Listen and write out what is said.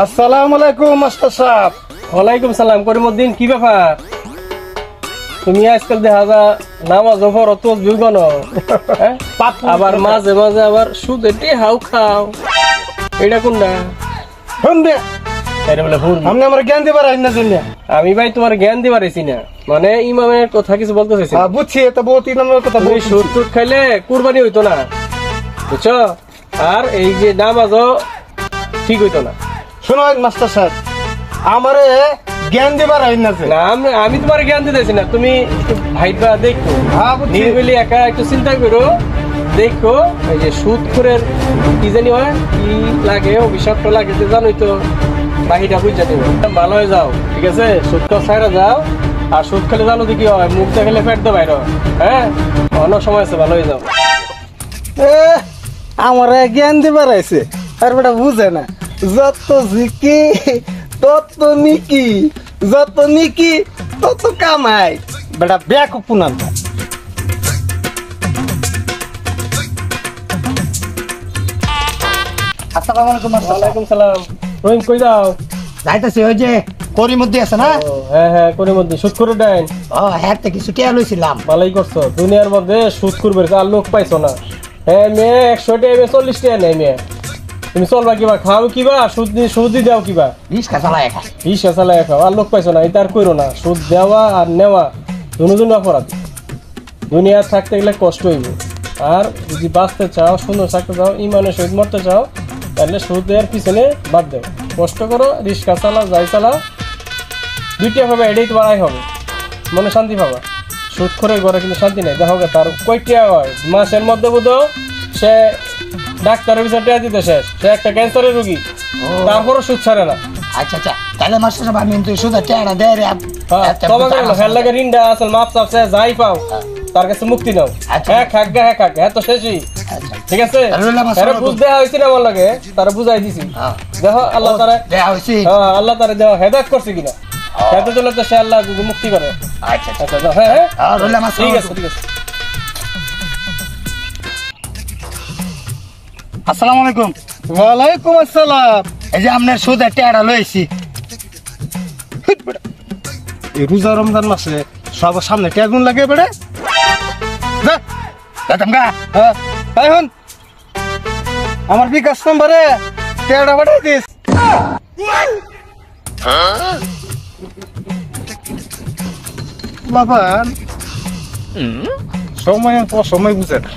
আসসালামু আলাইকুম মাস্টার সাহেব। ওয়ালাইকুম সালাম। করিমউদ্দিন, কি ব্যাপার? তুমি আজকাল দেখা যা নামাজ পড়ো তো বিগন, আবার মাঝে মাঝে আবার সুদে হাউ খাও, এটা কোনটা? শুনবে এটা বলে ভুল। আপনি আমার জ্ঞান দিবার আইন না জন্য। আমি ভাই তোমার জ্ঞান দিবার আইছি না, মানে ইমামের কথা কিছু বলতে চাইছি। বুঝছি, এটা বহুত ইমামের কথা তুমি বলছি। সুদ টুদ খাইলে কুরবানি হইতো না, বুঝছো? আর এই যে নামাজও ঠিক হইতো না। শোনো মাস্টার সাহেব, আমারে জ্ঞান দিবার আইন না। না আমি তোমার জ্ঞান দিতেছি না, তুমি একটু ভাইবা দেখো, নিরিবিলি একা একটু চিন্তা করো, দেখো এই যে সুদ খোরের কি জানি হয়, কি লাগে অভিশাপটা লাগে জানোই তো, বাহিটা বুঝা দেবে। ভালো হয়ে যাও, ঠিক আছে? সুদ খাওয়া ছাইরা যাও, আর সুদ খেলে জানো তো কি হয়, মুখ দেখালে পেট দো বাইর, হ্যাঁ? অন্য সময় আছে, ভালো হয়ে যাও। আমারে জ্ঞান দিবার আইছে, আর বেটা বুঝে না। যত ঝিকি তত নিকি, যত নিকি তত কামাই। বেটা ব্যাক পুনান। আসসালামু আলাইকুম। ওয়ালাইকুম সালাম। রহিম, কই যাও? যাইতেছি ওই যে করিমুদ্দি আছে না? হ্যাঁ হ্যাঁ, করিমউদ্দিন সুদ করে দেন। ও হ্যাঁ, থেকে কিছু টিয়া লইছিলাম। ভালোই করছো, দুনিয়ার মধ্যে সুদ করবে আর লোক পাইছো না। হ্যাঁ মেয়ে 100 টাকা 40 টাকা নেই মেয়ে, তুমি চলবা কিবা, খাও কিবা, সুদ দাও কিবা, রিস্কা চালায় একা। 20 চালায় খাও, আর লোক পাইছো না, এটা আর করো না। সুদ দেওয়া আর নেওয়া দুজন অপরাধ। দুনিয়া থাকতে গেলে কষ্ট হইব, আর যদি বাঁচতে চাও, সুন্দর থাকতে চাও, ইমানের সহিত মরতে চাও, তাহলে সুদ দেওয়ার পিছনে বাদ দেও, কষ্ট করো, রিস্কা চালাও, যাই চালাও, দুইটা পাবে, এটাই তোমার আয় হবে, মনে শান্তি পাবা। সুদ করে ঘরে কিন্তু শান্তি নেই। দেখো তার কয়টা হয় মাসের মধ্যে বুধো সে ডাক্তারের পিছনে টেয়া দিতে শেষ, সে একটা ক্যান্সারের রুগী, তারপরও সুদ ছাড়ে না। আচ্ছা আচ্ছা, তাহলে মাস্টার সাহেব আমি কিন্তু শুধু টিয়াটা দেয় রে। তোমাকে ফেল লাগে রিন্ডা আসল মাপ চাপছে, যাই পাও তার কাছে মুক্তি নাও। হ্যাঁ খাক গে, হ্যাঁ খাক, হ্যাঁ তো শেষই, ঠিক আছে? বুঝতে হয়েছি না আমার লাগে, তারা বুঝাই দিছি। দেখো আল্লাহ তারা আল্লাহ তারা দেওয়া হেদায়ত করছে কিনা, হেদায়ত হলে তো সে আল্লাহ মুক্তি করে। আচ্ছা আচ্ছা হ্যাঁ হ্যাঁ, ঠিক আছে ঠিক আছে। আসসালামু আলাইকুম। ওয়ালাইকুম আসসালাম। এই যে আপনার সুদে টিয়াটা লইছি। এই রোজা রমজান মাসে সবার সামনে টেগুন লাগে বেড়ে আমার বিকাশ নম্বরে টেড়া বাড়াই দিস। বাবা সময় বুঝে না।